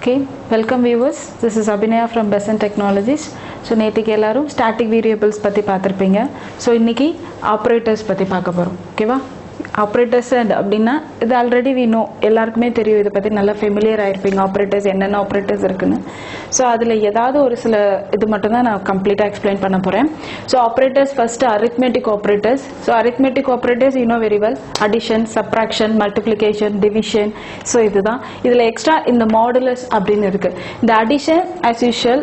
Okay, welcome viewers. This is Abhinaya from Besant Technologies. So நேத்திக்கு எல்லாரும் static variables பத்தி பார்த்திருப்பீங்க. So இன்னைக்கு operators பத்தி பார்க்க போறோம். ஓகேவா? Operators அப்படினா இது already we know, எல்லாருக்குமே தெரியும், இத பத்தி நல்லா familiar ஆயிருப்பீங்க operators என்னென்ன operators இருக்குன்னு. So அதுல ஏதாவது ஒரு சில இது மட்டும் தான் நான் கம்ப்ளீட்டா எக்ஸ்பிளைன் பண்ண போறேன். So operators first arithmetic operators. So arithmetic operators you know very well, addition, subtraction, multiplication, division. So இதுதான். இதுல எக்ஸ்ட்ரா இந்த modulus அப்படினு இருக்கு. இந்த addition as usual,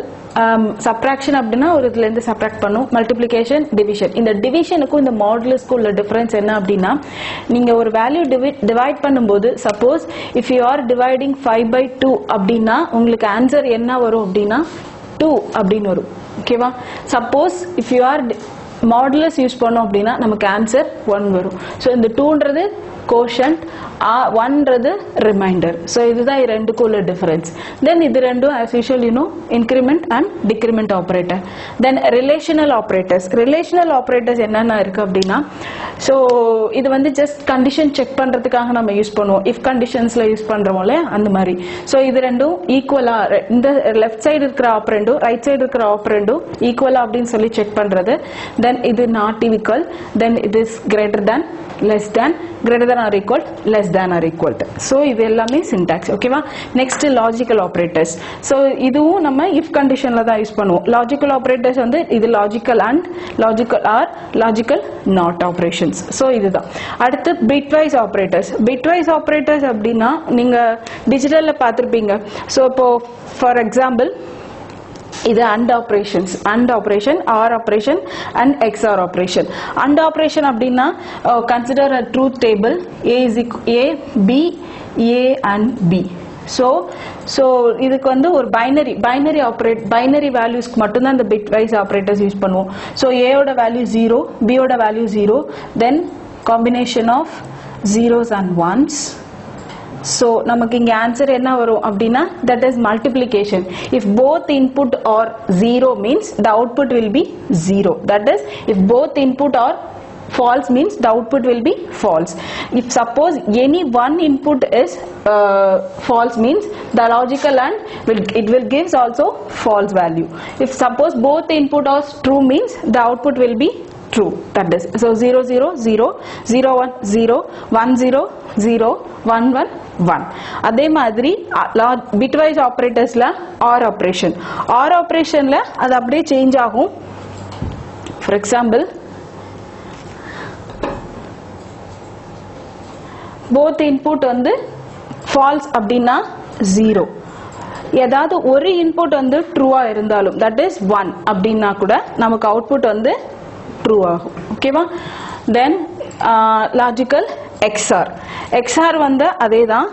subtraction அப்படினா ஒரு இதுல இருந்து subtract பண்ணும், multiplication, division. இந்த divisionக்கும் இந்த modulus-க்கும் உள்ள difference என்ன அப்படினா, நீங்க ஒரு value divide பண்ணும்போது suppose if you are dividing 5/2 அப்படினா உங்களுக்கு answer என்ன வரும் அப்படினா 2 அப்படினு வரும். ஓகேவா? suppose if you are modulus use பண்ணோம் அப்படினா நமக்கு answer 1 வரும். so இந்த 2ன்றது quotient, 1ன்றது remainder. so இதுதான் இரண்டுக்கும் உள்ள difference. then இது ரெண்டும் as usual you know increment and decrement operator. then relational operators. relational operators என்னென்ன இருக்கு அப்படினா, so இது வந்து just condition check பண்றதுக்காக நம்ம யூஸ் பண்ணுவோம், if conditionsல யூஸ் பண்றோம்ல அந்த மாதிரி. so இது ரெண்டும் ஈக்குவலா, இந்த left side இருக்கிற ஆபரண்டும் right side இருக்கிற ஆபரண்டும் ஈக்குவலா அப்படினு சொல்லி செக் பண்றது. then இது not equal, then it is greater than, less than, greater than or equal, less than or equal to. so இது எல்லாமே syntax. ஓகேவா? next logical operators. so இதுவும் நம்ம if conditionல தான் யூஸ் பண்ணுவோம். logical operators வந்து இது logical and, logical or, logical not operations. so இதுதான். அடுத்து bitwise operators. bitwise operators அப்படினா நீங்க டிஜிட்டல்ல பார்த்திருப்பீங்க. so இப்போ for example இது AND operations, AND operation, OR operation and XOR operation. AND operation அப்படினா consider a truth table, A is equal A, B, A and B. so இதுக்கு வந்து ஒரு binary values மட்டும் தான் இந்த bitwise operators யூஸ் பண்ணுவோம். so A ஓட value 0, B ஓட value 0, then combination of zeros and ones. so நமக்கு இங்க answer என்ன வரும் அப்படினா, that is multiplication. if both input are 0 means the output will be 0. that is, if both input are false means the output will be false. if suppose any one input is false means the logical and it will gives also false value. if suppose both input are true means the output will be true. that is, so 0 0 0 0 1 0 1 0 0 1 1 1. அதே மாதிரி bitwise operatorsல OR operation. OR operationல அது அப்படியே change ஆகும். for example both input வந்து false அப்படினா 0, ஏதாவது ஒரு input வந்து ட்ரூவா இருந்தாலும் that is 1 அப்படினா கூட நமக்கு output வந்து true ஆகும். ஓகேவா? then logical XOR. XOR வந்து அதேதான்.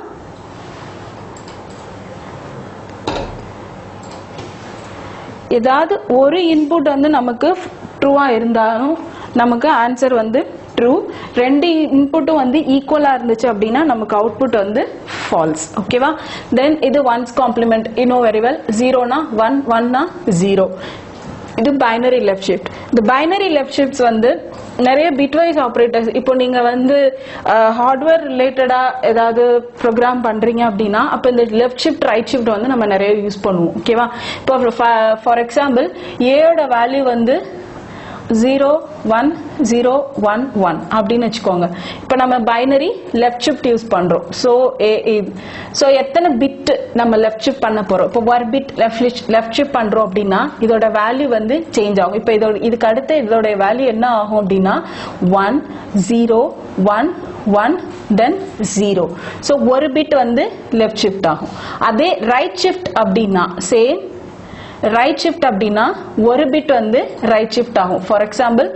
ஏதாவது ஒரு இன்புட் வந்து நமக்கு ட்ரூவா இருந்தாலும் நமக்கு ஆன்சர் வந்து ட்ரூ. ரெண்டு இன்புட்டும் வந்து ஈக்குவலா இருந்துச்சு அப்படின்னா நமக்கு அவுட்புட் வந்து ஃபால்ஸ். ஓகேவா? தென் இது ones complement, you know very well. 0னா 1, 1னா 0. இது பைனரி லெஃப்ட் ஷிஃப்ட். இந்த பைனரி லெஃப்ட் ஷிஃப்ட்ஸ் வந்து நிறைய பிட்வைஸ் ஆப்ரேட்டர்ஸ், இப்போ நீங்க வந்து ஹார்ட்வேர் ரிலேட்டடா ஏதாவது ப்ரோக்ராம் பண்றீங்க அப்படின்னா அப்ப இந்த லெஃப்ட் ஷிஃப்ட் ரைட் ஷிஃப்ட் வந்து நம்ம நிறைய யூஸ் பண்ணுவோம். ஓகேவா? இப்போ ஃபார் எக்ஸாம்பிள் ஏயோட வேல்யூ வந்து 0 1 0 1 1 அப்படின்னு வச்சுக்கோங்க. இப்ப நம்ம பைனரி லெஃப்ட் ஷிஃப்ட் யூஸ் பண்றோம். சோ எத்தனை பிட் நம்ம லெஃப்ட் ஷிஃப்ட் பண்ண போறோம்? இப்போ ஒரு பிட் லெஃப்ட் ஷிஃப்ட் பண்றோம் அப்படின்னா இதோட வேல்யூ வந்து சேஞ்ச் ஆகும். இப்போ இதுக்கு அடுத்து இதோட வேல்யூ என்ன ஆகும் அப்படின்னா 1 0 1 1 then 0. சோ ஒரு பிட் வந்து லெஃப்ட் ஷிஃப்ட் ஆகும். அதே ரைட் ஷிஃப்ட் அப்படின்னா சேம். ரைட் ஷிஃப்ட் அப்படின்னா ஒரு பிட் வந்து ரைட் ஷிஃப்ட் ஆகும். ஃபார் எக்ஸாம்பிள்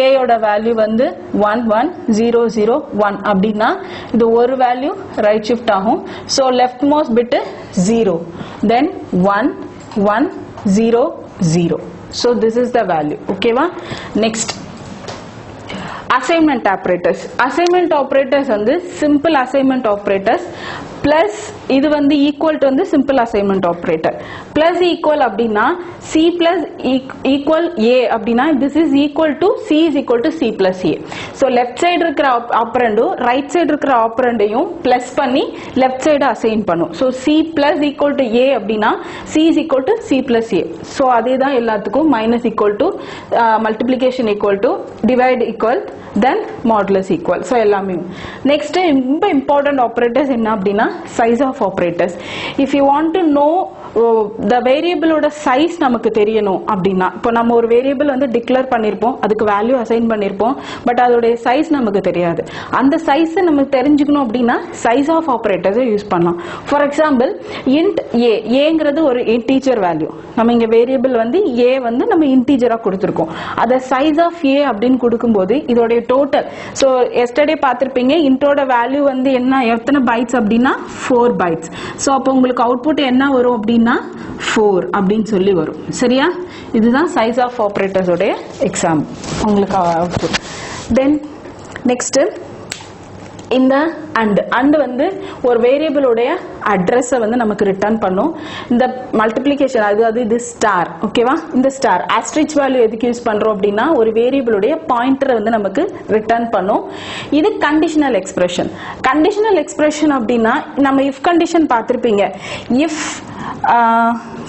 ஏயோட வேல்யூ வந்து 1 1 0 0 1 அப்படின்னா இது ஒரு வேல்யூ ரைட் ஷிஃப்ட் ஆகும். So left most bit 0, then 1 1 0 0. So this is the value. ஓகேவா? Next assignment operators. Assignment operators வந்து சிம்பிள் அசைன்மெண்ட் ஆப்ரேட்டர்ஸ் பிளஸ் இது வந்து equal to வந்து simple assignment operator. Plus equal அப்படின்னா C plus equal A அப்படின்னா this is equal to C is equal to C plus A. So left side இருக்கிற ஆப்பரண்டும் right side இருக்கிற ஆப்பரண்டையும் plus பண்ணி left side assign பண்ணும். So C plus equal to A அப்படின்னா C is equal to C plus A. So அதே தான் எல்லாத்துக்கும் minus equal to multiplication equal to divide equal then modulus equal. So எல்லாமே next ரொம்ப important operators என்ன அப்படின்னா size of operators. If you want to know the variable ஓட size நமக்கு தெரியணும் அப்படின்னா இப்போ நம்ம ஒரு வேரியபிள் வந்து டிக்ளேர் பண்ணிருப்போம் அதுக்கு வேல்யூ அசைன் பண்ணிருப்போம் பட் அதோட சைஸ் நமக்கு தெரியாது அந்த சைஸ் நமக்கு தெரிஞ்சுக்கணும் அப்படின்னா சைஸ் ஆஃப் ஆபரேட்டர்ஸ் யூஸ் பண்ணலாம் ஃபார் எக்ஸாம்பிள் int a ஏங்கிறது ஒரு இன்டிஜர் வேல்யூ நம்ம இங்க வேரியபிள் வந்து a வந்து நம்ம இன்டிஜரா கொடுத்திருக்கோம் அத சைஸ் ஆஃப் a அப்படின்னு கொடுக்கும்போது இதோட டோட்டல் சோ எஸ்டர்டே பார்த்திருப்பீங்க இன்டோட வேல்யூ வந்து என்ன எத்தனை பைட்ஸ் அப்படின்னா 4 பைட்ஸ் சோ அப்ப உங்களுக்கு அவுட்புட் என்ன வரும் அப்படின்னா 4 அப்படின்னு சொல்லி வரும் சரியா இதுதான் சைஸ் ஆஃப் ஆபரேட்டர்ஸ் உடைய எக்ஸாம்பிள் உங்களுக்கு அவுட்புட் தென் நெக்ஸ்ட் இந்த and வந்து ஒரு வேரியபிள் உடைய அட்ரஸ் வந்து நமக்கு ரிட்டர்ன் பண்ணும் இந்த மல்டிப்ளிகேஷன் அதாவது இது ஸ்டார் ஓகேவா இந்த ஸ்டார் ஆஸ்ட்ரிச் வேல்யூ எதுக்கு யூஸ் பண்றோம் அப்படின்னா ஒரு வேரியபிள் உடைய பாயிண்டரை வந்து நமக்கு ரிட்டர்ன் பண்ணும் இது கண்டிஷனல் எக்ஸ்பிரஷன் அப்படின்னா நம்ம if கண்டிஷன் பார்த்திருப்பீங்க if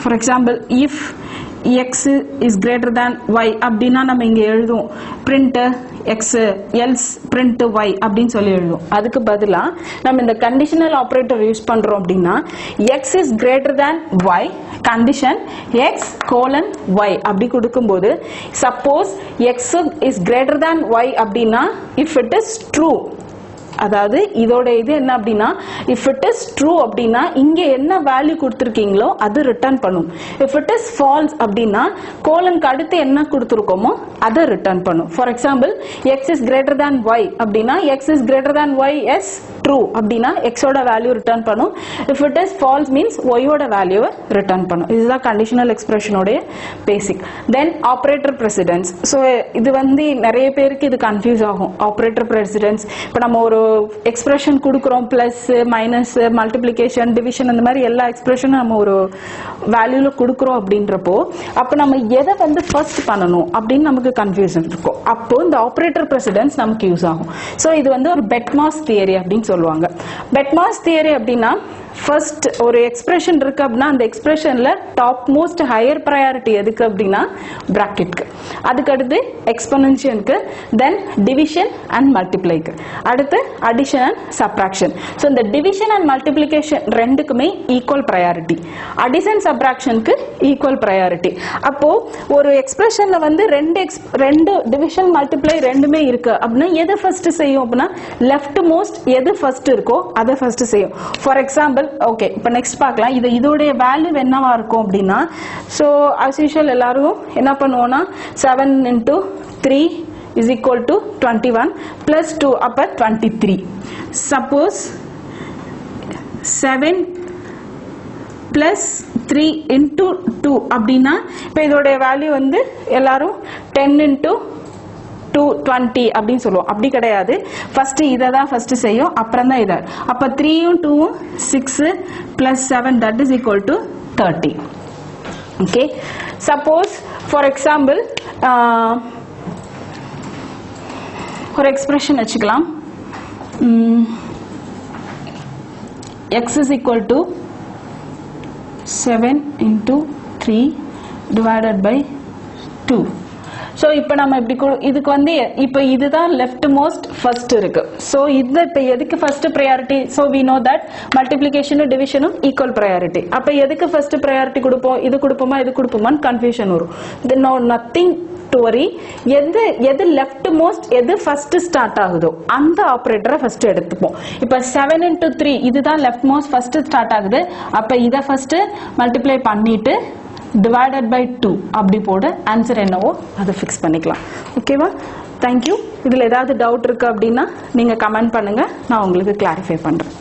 for example if x is greater than y அப்படினா நம்ம இங்க எழுதுவோம் print x else print y அப்படினு சொல்லி எழுதுவோம் அதுக்கு பதிலா நம்ம இந்த கண்டிஷனல் ஆபரேட்டர் யூஸ் பண்றோம் அப்படினா x is greater than y condition x colon y அப்படி கொடுக்கும்போது suppose x is greater than y அப்படினா if it is true அதாவது இதோட இது என்ன அப்படினா if it is true அப்படினா இங்க என்ன வேல்யூ கொடுத்திருக்கீங்களோ அது ரிட்டர்ன் பண்ணும் if it is false அப்படினா கோலனுக்கு அடுத்து என்ன கொடுத்திருக்கோமோ அதை ரிட்டர்ன் பண்ணும் for example x is greater than y அப்படினா x is greater than y is true அப்படினா x ஓட வேல்யூ ரிட்டர்ன் பண்ணும் if it is false means y ஓட வேல்யூவை ரிட்டர்ன் பண்ணும் இதுதான் கண்டிஷனல் எக்ஸ்பிரஷன் உடைய பேசிக் then operator precedence so இது வந்து நிறைய பேருக்கு இது கன்ஃபியூஸ் ஆகும் operator precedence இப்போ நம்ம ஒரு எக்ஸ்பிரஷன் கொடுக்கிறோம் பிளஸ் மைனஸ் மல்டிப்ளிகேஷன் டிவிஷன் அந்த மாதிரி எல்லா எக்ஸ்பிரஷனும் நம்ம ஒரு வேல்யூல கொடுக்கிறோம் அப்படின்றப்போ அப்ப நம்ம எதை வந்து ஃபர்ஸ்ட் பண்ணணும் அப்படின்னு நமக்கு கன்ஃபியூஷன் இருக்கும் அப்போ இந்த ஆபரேட்டர் பிரசிடென்ஸ் நமக்கு யூஸ் ஆகும் சோ இது வந்து ஒரு பெட்மாஸ் தியரி அப்படின்னு சொல்லுவாங்க பெட்மாஸ் தியரி அப்படின்னா ஃபர்ஸ்ட் ஒரு எக்ஸ்பிரஷன் இருக்கு அப்படின்னா அந்த எக்ஸ்பிரஷன்ல டாப் மோஸ்ட் ஹையர் ப்ரையாரிட்டி எதுக்கு அப்படின்னா பிராக்கெட்க்கு அதுக்கு அடுத்து எக்ஸ்போனன்ஷியலுக்கு தென் டிவிஷன் அண்ட் மல்டிப்ளைக்கு அடுத்து அடிஷன் அண்ட் சப்ராக்ஷன் ஸோ இந்த டிவிஷன் அண்ட் மல்டிப்ளிகேஷன் ரெண்டுக்குமே ஈக்குவல் ப்ரையாரிட்டி அடிஷன் சப்ராக்ஷனுக்கு ஈக்குவல் ப்ரையாரிட்டி அப்போ ஒரு எக்ஸ்பிரஷன்ல வந்து ரெண்டு டிவிஷன் மல்டிப்ளை ரெண்டுமே இருக்கு அப்படின்னா எது ஃபர்ஸ்ட் செய்யும் அப்படின்னா லெஃப்ட் மோஸ்ட் எது ஃபர்ஸ்ட் இருக்கோ அதை ஃபர்ஸ்ட் செய்யும் ஃபார் எக்ஸாம்பிள் ஓகே இப்போ நெக்ஸ்ட் பார்க்கலாம் இதோட வேல்யூ என்னவா இருக்கும் அப்படின்னா சோ as usual எல்லாரும் என்ன பண்ணுவோம்னா 7 into 3 is equal to 21 plus 2 அப்ப 23 suppose 7 plus 3 into 2 அப்படின்னா இப்போ இதோட வேல்யூ வந்து எல்லாரும் 10 into 220 அப்படின்னு சொல்லுவோம் அப்படி கிடையாது ஃபர்ஸ்ட் இத தான் ஃபர்ஸ்ட் செய்யும் அப்புறம் தான் இத அப்ப 3 யும் 2 யும் 6 plus 7 that is equal to 30 okay suppose for example ஒரு எக்ஸ்பிரஷன் வச்சுக்கலாம் x is equal to 7 into 3 divided by 2 so இப்போ நம்ம இப்படி இதுக்கு வந்து இப்போ இதுதான் லெஃப்ட் மோஸ்ட் ஃபர்ஸ்ட் இருக்கு சோ இது இப்போ எதுக்கு first priority so we know that மல்டிப்ளிகேஷனும் டிவிஷனும் ஈக்குவல் பிரையாரிட்டி அப்ப எதுக்கு ஃபர்ஸ்ட் பிரையாரிட்டி கொடுப்போம் இது கொடுப்போமான்னு கன்ஃபியூஷன் வரும் then no nothing to worry எது லெஃப்ட் மோஸ்ட் எது ஃபர்ஸ்ட் ஸ்டார்ட் ஆகுதோ அந்த ஆபரேட்டரை ஃபர்ஸ்ட் எடுத்துப்போம் இப்போ 7 into 3 இதுதான் லெஃப்ட் மோஸ்ட் ஃபர்ஸ்ட் ஸ்டார்ட் ஆகுது அப்ப இத ஃபர்ஸ்ட் மல்டிப்ளை பண்ணிட்டு divided by 2 அப்படி போடு ஆன்சர் என்னவோ அதை ஃபிக்ஸ் பண்ணிக்கலாம் ஓகேவா தேங்க்யூ இதுல ஏதாவது டவுட் இருக்கு அப்படின்னா நீங்க கமெண்ட் பண்ணுங்க நான் உங்களுக்கு கிளாரிஃபை பண்றேன்